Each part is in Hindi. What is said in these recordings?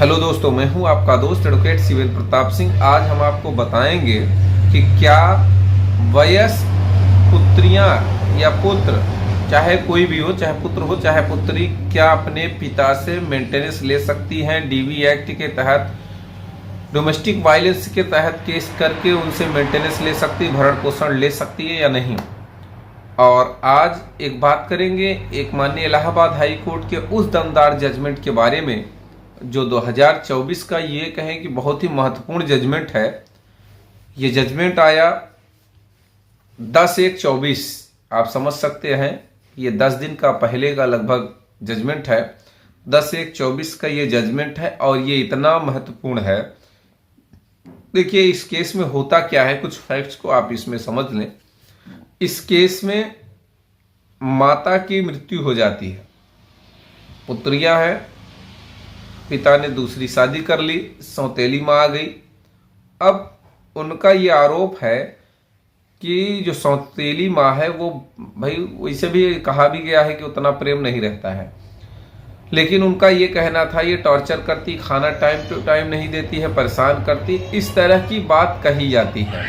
हेलो दोस्तों, मैं हूं आपका दोस्त एडवोकेट शिवेंद्र प्रताप सिंह। आज हम आपको बताएंगे कि क्या वयस्क पुत्रियां या पुत्र, चाहे कोई भी हो, चाहे पुत्र हो चाहे पुत्री, क्या अपने पिता से मेंटेनेंस ले सकती हैं। डीवी एक्ट के तहत, डोमेस्टिक वायलेंस के तहत केस करके उनसे मेंटेनेंस ले सकती, भरण पोषण ले सकती है या नहीं। और आज एक बात करेंगे एक माननीय इलाहाबाद हाई कोर्ट के उस दमदार जजमेंट के बारे में जो 2024 का ये कहें कि बहुत ही महत्वपूर्ण जजमेंट है। ये जजमेंट आया 10/1/24। आप समझ सकते हैं ये 10 दिन का पहले का लगभग जजमेंट है। 10/1/24 का ये जजमेंट है और ये इतना महत्वपूर्ण है। देखिए इस केस में होता क्या है, कुछ फैक्ट्स को आप इसमें समझ लें। इस केस में माता की मृत्यु हो जाती है, पुत्रियां हैं, पिता ने दूसरी शादी कर ली, सौतेली माँ आ गई। अब उनका ये आरोप है कि जो सौतेली माँ है वो, भाई वैसे भी कहा भी गया है कि उतना प्रेम नहीं रहता है, लेकिन उनका ये कहना था ये टॉर्चर करती, खाना टाइम टू टाइम नहीं देती है, परेशान करती, इस तरह की बात कही जाती है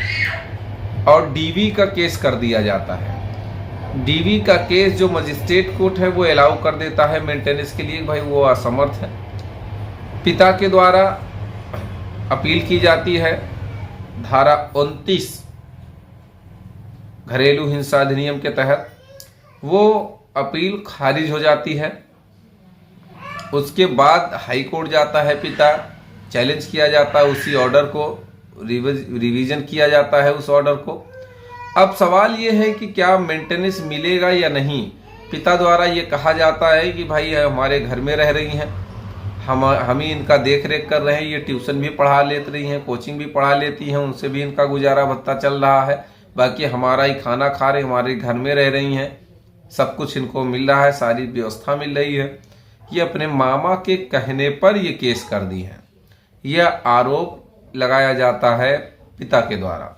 और डीवी का केस कर दिया जाता है। डीवी का केस जो मजिस्ट्रेट कोर्ट है वो अलाउ कर देता है मेंटेनेंस के लिए, भाई वो असमर्थ है। पिता के द्वारा अपील की जाती है, धारा 29 घरेलू हिंसा अधिनियम के तहत, वो अपील खारिज हो जाती है। उसके बाद हाई कोर्ट जाता है पिता, चैलेंज किया जाता है उसी ऑर्डर को, रिवीजन किया जाता है उस ऑर्डर को। अब सवाल ये है कि क्या मेंटेनेंस मिलेगा या नहीं। पिता द्वारा ये कहा जाता है कि भाई हमारे घर में रह रही हैं, हम ही इनका देख रेख कर रहे हैं, ये ट्यूशन भी पढ़ा लेती रही हैं, कोचिंग भी पढ़ा लेती हैं, उनसे भी इनका गुजारा भत्ता चल रहा है, बाकी हमारा ही खाना खा रहे, हमारे घर में रह रही हैं, सब कुछ इनको मिल रहा है, सारी व्यवस्था मिल रही है। ये अपने मामा के कहने पर ये केस कर दी है, यह आरोप लगाया जाता है पिता के द्वारा।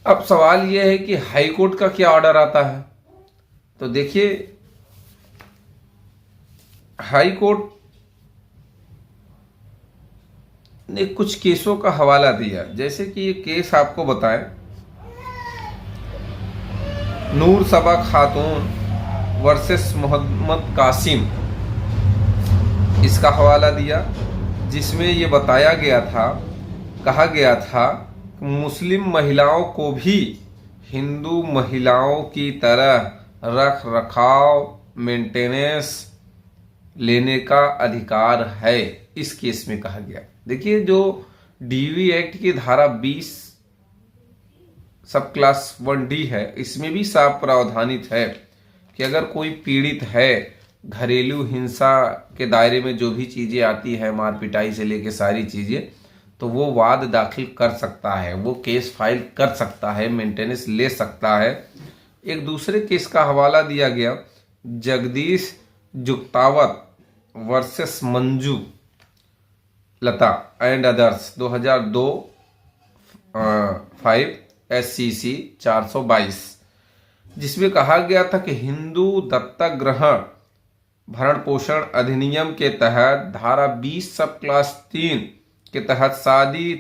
अब सवाल यह है कि हाई कोर्ट का क्या ऑर्डर आता है। तो देखिए हाई कोर्ट ने कुछ केसों का हवाला दिया, जैसे कि ये केस आपको बताएं, नूर सबा खातून वर्सेस मोहम्मद कासिम, इसका हवाला दिया, जिसमें ये बताया गया था, कहा गया था मुस्लिम महिलाओं को भी हिंदू महिलाओं की तरह रख रखाव, मेंटेनेंस लेने का अधिकार है, इस केस में कहा गया। देखिए जो डीवी एक्ट की धारा 20 सब क्लास 1D है, इसमें भी साफ प्रावधानित है कि अगर कोई पीड़ित है, घरेलू हिंसा के दायरे में जो भी चीजें आती है, मार पिटाई से लेके सारी चीजें, तो वो वाद दाखिल कर सकता है, वो केस फाइल कर सकता है, मेंटेनेंस ले सकता है। एक दूसरे केस का हवाला दिया गया, Jagdish Juktawat versus Manju Lata and others 2002-5 SCC 422, जिसमें कहा गया था कि हिंदू दत्तक ग्रहण भरण पोषण अधिनियम के तहत धारा 20 सब क्लास 3 के तहत शादी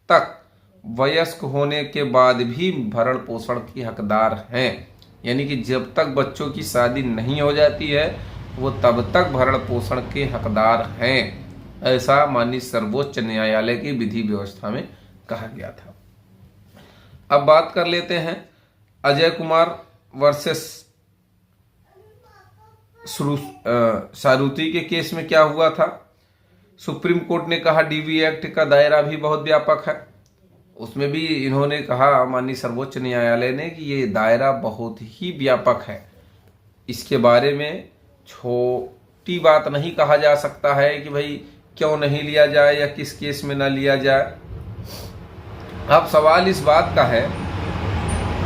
तक वयस्क होने के बाद भी भरण पोषण की हकदार हैं। यानी कि जब तक बच्चों की शादी नहीं हो जाती है वो तब तक भरण पोषण के हकदार हैं, ऐसा माननीय सर्वोच्च न्यायालय की विधि व्यवस्था में कहा गया था। अब बात कर लेते हैं अजय कुमार वर्सेस शारुति के केस में क्या हुआ था। सुप्रीम कोर्ट ने कहा डीवी एक्ट का दायरा भी बहुत व्यापक है, उसमें भी इन्होंने कहा, माननीय सर्वोच्च न्यायालय ने, कि ये दायरा बहुत ही व्यापक है, इसके बारे में छोटी बात नहीं कहा जा सकता है कि भाई क्यों नहीं लिया जाए या किस केस में ना लिया जाए। अब सवाल इस बात का है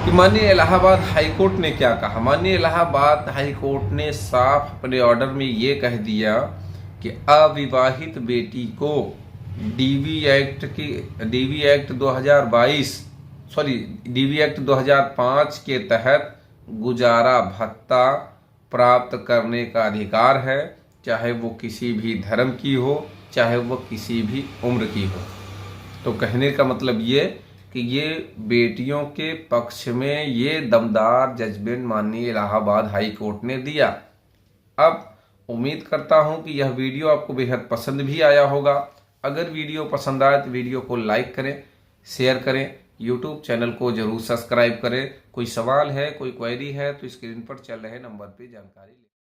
कि माननीय इलाहाबाद हाई कोर्ट ने क्या कहा। माननीय इलाहाबाद हाई कोर्ट ने साफ अपने ऑर्डर में ये कह दिया कि अविवाहित बेटी को डीवी एक्ट 2005 के तहत गुजारा भत्ता प्राप्त करने का अधिकार है, चाहे वो किसी भी धर्म की हो, चाहे वो किसी भी उम्र की हो। तो कहने का मतलब ये कि ये बेटियों के पक्ष में ये दमदार जजमेंट माननीय इलाहाबाद हाई कोर्ट ने दिया। अब उम्मीद करता हूं कि यह वीडियो आपको बेहद पसंद भी आया होगा। अगर वीडियो पसंद आए तो वीडियो को लाइक करें, शेयर करें, यूट्यूब चैनल को जरूर सब्सक्राइब करें। कोई सवाल है, कोई क्वेरी है तो स्क्रीन पर चल रहे नंबर पर जानकारी लें।